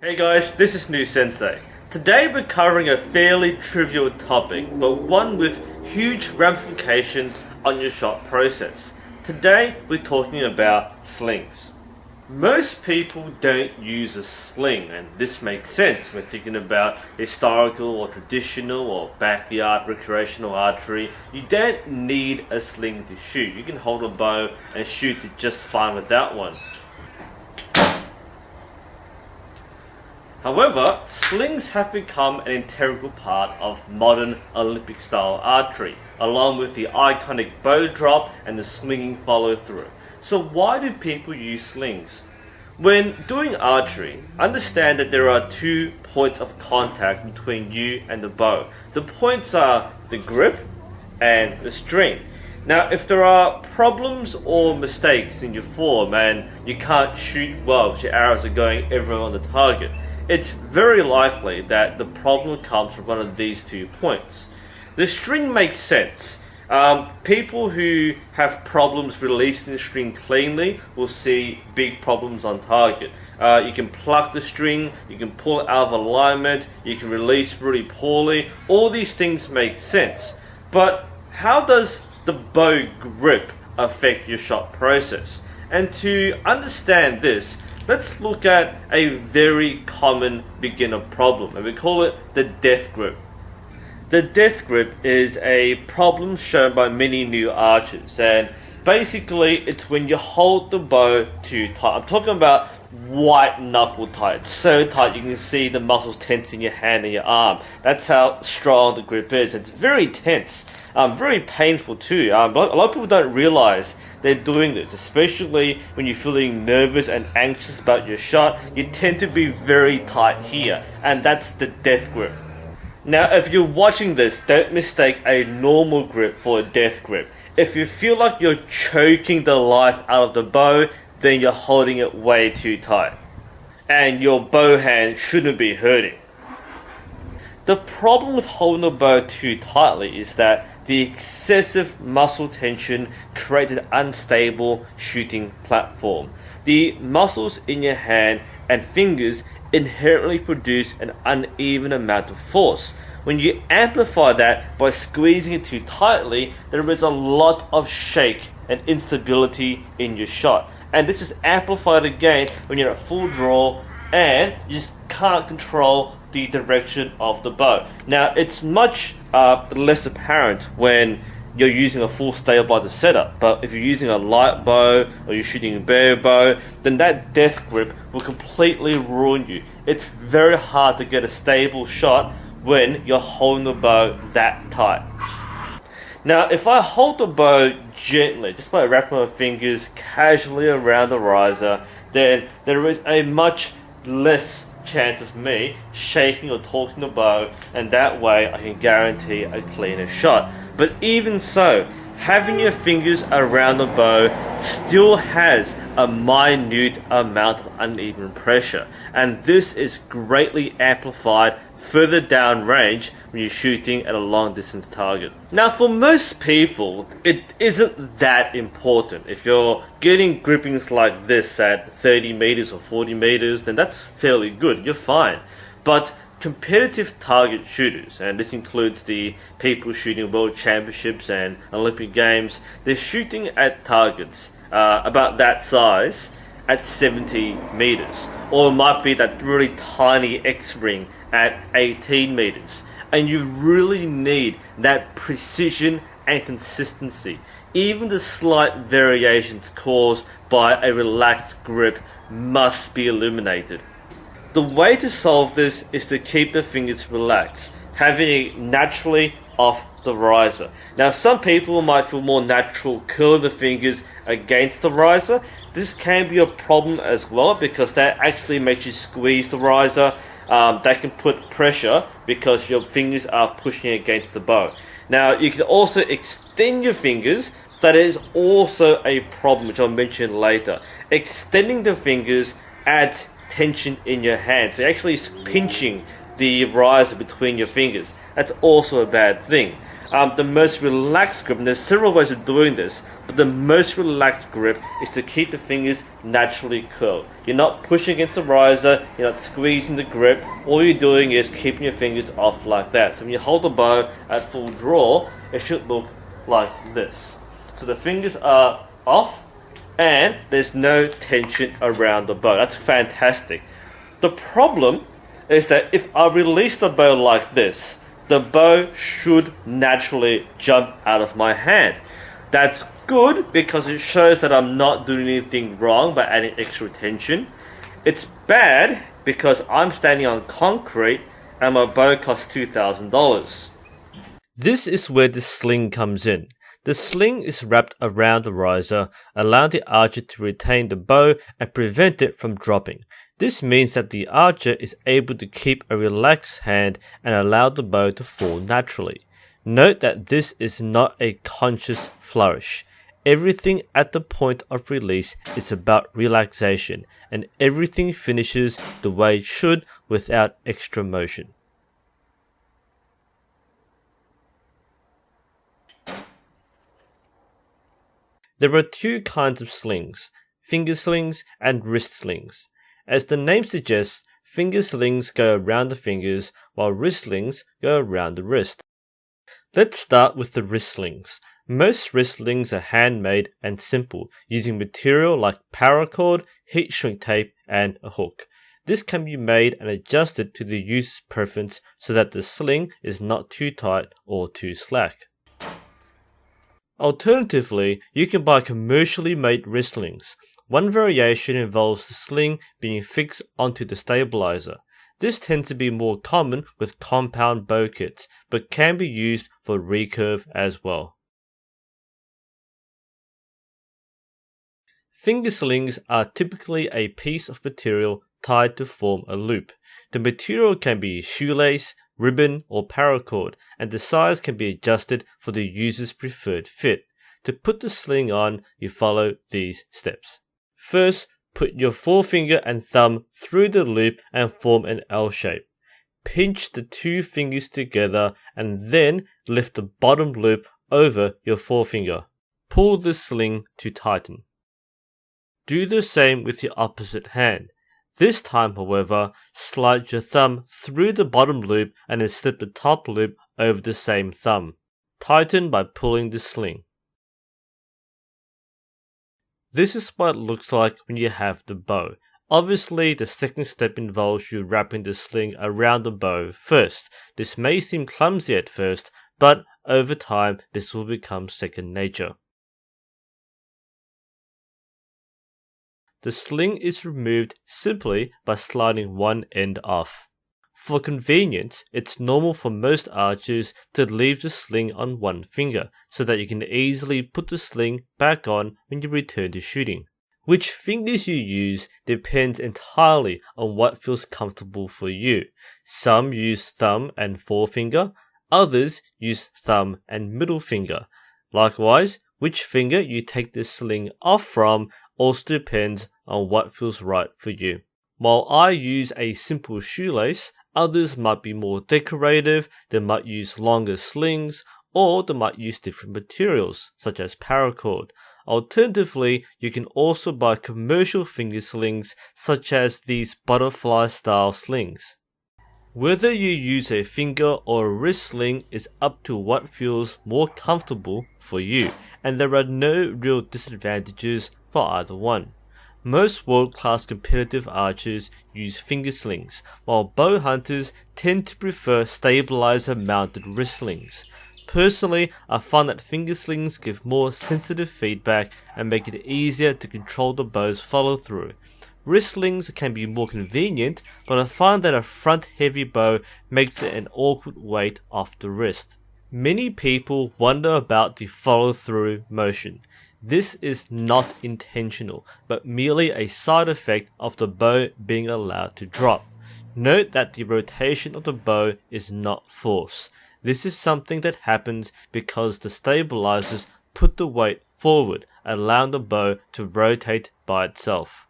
Hey guys, this is NUSensei. Today we're covering a fairly trivial topic, but one with huge ramifications on your shot process. Today we're talking about slings. Most people don't use a sling, and this makes sense when thinking about historical or traditional or backyard recreational archery. You don't need a sling to shoot. You can hold a bow and shoot it just fine without one. However, slings have become an integral part of modern Olympic-style archery, along with the iconic bow drop and the swinging follow-through. So why do people use slings? When doing archery, understand that there are 2 points of contact between you and the bow. The points are the grip and the string. Now, if there are problems or mistakes in your form and you can't shoot well because your arrows are going everywhere on the target, it's very likely that the problem comes from one of these 2 points. The string makes sense. People who have problems releasing the string cleanly will see big problems on target. You can pluck the string, you can pull it out of alignment, you can release really poorly. All these things make sense. But how does the bow grip affect your shot process? And to understand this, let's look at a very common beginner problem, and we call it the death grip. The death grip is a problem shown by many new archers, and basically it's when you hold the bow too tight. I'm talking about white knuckle tight. It's so tight you can see the muscles tense in your hand and your arm. That's how strong the grip is. It's very tense, very painful too. A lot of people don't realize they're doing this, especially when you're feeling nervous and anxious about your shot. You tend to be very tight here, and that's the death grip. Now, if you're watching this, don't mistake a normal grip for a death grip. If you feel like you're choking the life out of the bow, then you're holding it way too tight, and your bow hand shouldn't be hurting. The problem with holding the bow too tightly is that the excessive muscle tension creates an unstable shooting platform. The muscles in your hand and fingers inherently produce an uneven amount of force. When you amplify that by squeezing it too tightly, there is a lot of shake and instability in your shot. And this is amplified again when you're at full draw and you just can't control the direction of the bow. Now, it's much less apparent when you're using a full stabilizer setup, but if you're using a light bow or you're shooting a bare bow, then that death grip will completely ruin you. It's very hard to get a stable shot when you're holding the bow that tight. Now, if I hold the bow gently, just by wrapping my fingers casually around the riser, then there is a much less chance of me shaking or torquing the bow, and that way I can guarantee a cleaner shot. But even so, having your fingers around the bow still has a minute amount of uneven pressure, and this is greatly amplified further down range when you're shooting at a long distance target. Now, for most people, it isn't that important. If you're getting grippings like this at 30 meters or 40 meters, then that's fairly good, you're fine. But competitive target shooters, and this includes the people shooting world championships and Olympic games, they're shooting at targets about that size at 70 meters, or it might be that really tiny X-ring at 18 meters, and you really need that precision and consistency. Even the slight variations caused by a relaxed grip must be eliminated. The way to solve this is to keep the fingers relaxed, having it naturally off the riser. Now, some people might feel more natural curling the fingers against the riser. This can be a problem as well because that actually makes you squeeze the riser. That can put pressure because your fingers are pushing against the bow. Now, you can also extend your fingers. That is also a problem, which I'll mention later. Extending the fingers adds tension in your hand. So you're actually pinching the riser between your fingers. That's also a bad thing. the most relaxed grip, and there's several ways of doing this, but the most relaxed grip is to keep the fingers naturally curled. You're not pushing against the riser, you're not squeezing the grip, all you're doing is keeping your fingers off like that. So when you hold the bow at full draw, it should look like this. So the fingers are off, and there's no tension around the bow. That's fantastic. The problem is that if I release the bow like this, the bow should naturally jump out of my hand. That's good because it shows that I'm not doing anything wrong by adding extra tension. It's bad because I'm standing on concrete and my bow costs $2,000. This is where the sling comes in. The sling is wrapped around the riser, allowing the archer to retain the bow and prevent it from dropping. This means that the archer is able to keep a relaxed hand and allow the bow to fall naturally. Note that this is not a conscious flourish. Everything at the point of release is about relaxation, and everything finishes the way it should without extra motion. There are two kinds of slings, finger slings and wrist slings. As the name suggests, finger slings go around the fingers, while wrist slings go around the wrist. Let's start with the wrist slings. Most wrist slings are handmade and simple, using material like paracord, heat shrink tape, and a hook. This can be made and adjusted to the user's preference so that the sling is not too tight or too slack. Alternatively, you can buy commercially made wrist slings. One variation involves the sling being fixed onto the stabilizer. This tends to be more common with compound bow kits, but can be used for recurve as well. Finger slings are typically a piece of material tied to form a loop. The material can be shoelace, ribbon, or paracord, and the size can be adjusted for the user's preferred fit. To put the sling on, you follow these steps. First, put your forefinger and thumb through the loop and form an L shape. Pinch the two fingers together and then lift the bottom loop over your forefinger. Pull the sling to tighten. Do the same with your opposite hand. This time, however, slide your thumb through the bottom loop and then slip the top loop over the same thumb. Tighten by pulling the sling. This is what it looks like when you have the bow. Obviously, the second step involves you wrapping the sling around the bow first. This may seem clumsy at first, but over time this will become second nature. The sling is removed simply by sliding one end off. For convenience, it's normal for most archers to leave the sling on one finger, so that you can easily put the sling back on when you return to shooting. Which fingers you use depends entirely on what feels comfortable for you. Some use thumb and forefinger, others use thumb and middle finger. Likewise, which finger you take the sling off from also depends on what feels right for you. While I use a simple shoelace, others might be more decorative, they might use longer slings, or they might use different materials, such as paracord. Alternatively, you can also buy commercial finger slings, such as these butterfly-style slings. Whether you use a finger or a wrist sling is up to what feels more comfortable for you, and there are no real disadvantages for either one. Most world-class competitive archers use finger slings, while bow hunters tend to prefer stabilizer-mounted wrist slings. Personally, I find that finger slings give more sensitive feedback and make it easier to control the bow's follow-through. Wrist slings can be more convenient, but I find that a front-heavy bow makes it an awkward weight off the wrist. Many people wonder about the follow-through motion. This is not intentional, but merely a side effect of the bow being allowed to drop. Note that the rotation of the bow is not force. This is something that happens because the stabilizers put the weight forward, allowing the bow to rotate by itself.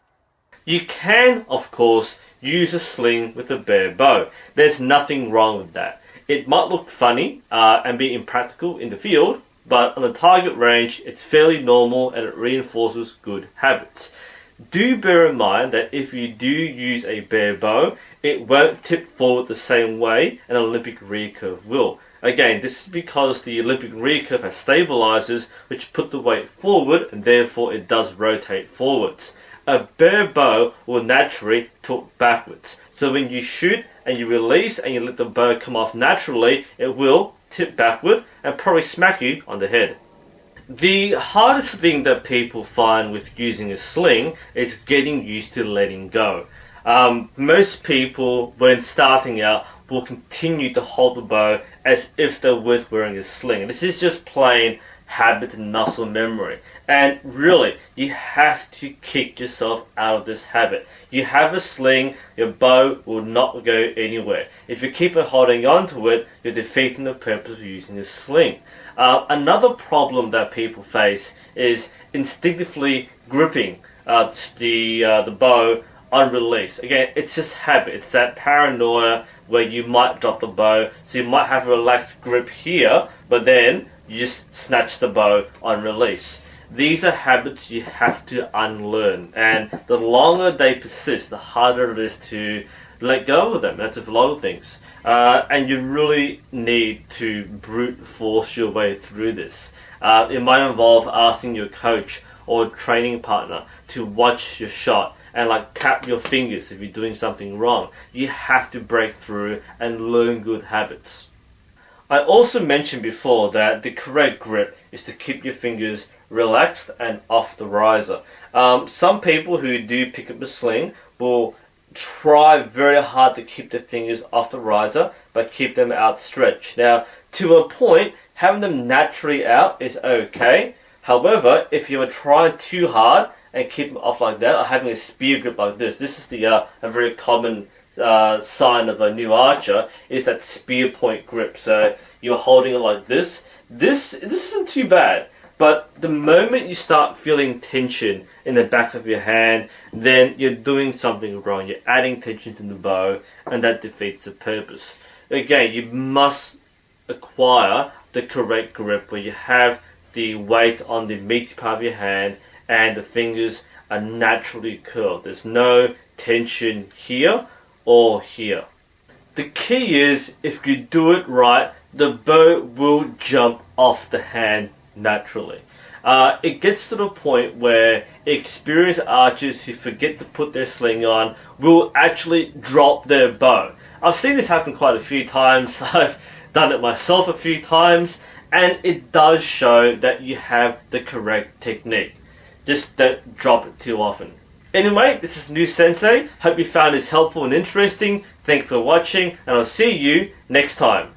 You can, of course, use a sling with a bare bow. There's nothing wrong with that. It might look funny and be impractical in the field, but on the target range, it's fairly normal and it reinforces good habits. Do bear in mind that if you do use a bare bow, it won't tip forward the same way an Olympic recurve will. Again, this is because the Olympic recurve has stabilizers which put the weight forward and therefore it does rotate forwards. A bare bow will naturally tilt backwards. So when you shoot and you release and you let the bow come off naturally, it will tip backward and probably smack you on the head. The hardest thing that people find with using a sling is getting used to letting go. Most people, when starting out, will continue to hold the bow as if they were wearing a sling. And this is just plain habit and muscle memory. And really, you have to kick yourself out of this habit. You have a sling, your bow will not go anywhere. If you keep on holding on to it, you're defeating the purpose of using a sling. Another problem that people face is instinctively gripping the bow on release. Again, it's just habit. It's that paranoia where you might drop the bow, so you might have a relaxed grip here, but then you just snatch the bow on release. These are habits you have to unlearn, and the longer they persist, the harder it is to let go of them. That's a lot of things. And you really need to brute force your way through this. It might involve asking your coach or training partner to watch your shot and tap your fingers if you're doing something wrong. You have to break through and learn good habits. I also mentioned before that the correct grip is to keep your fingers relaxed and off the riser. Some people who do pick up a sling will try very hard to keep their fingers off the riser, but keep them outstretched. Now, to a point, having them naturally out is okay. However, if you are trying too hard and keep them off like that, or having a spear grip like this is a very common sign of a new archer, is that spear point grip. So you're holding it like this. This isn't too bad. But the moment you start feeling tension in the back of your hand, then you're doing something wrong. You're adding tension to the bow, and that defeats the purpose. Again, you must acquire the correct grip where you have the weight on the meaty part of your hand and the fingers are naturally curled. There's no tension here or here. The key is, if you do it right, the bow will jump off the hand naturally. It gets to the point where experienced archers who forget to put their sling on will actually drop their bow. I've seen this happen quite a few times. I've done it myself a few times, and it does show that you have the correct technique. Just don't drop it too often. Anyway, this is NUSensei. Hope you found this helpful and interesting. Thank you for watching, and I'll see you next time.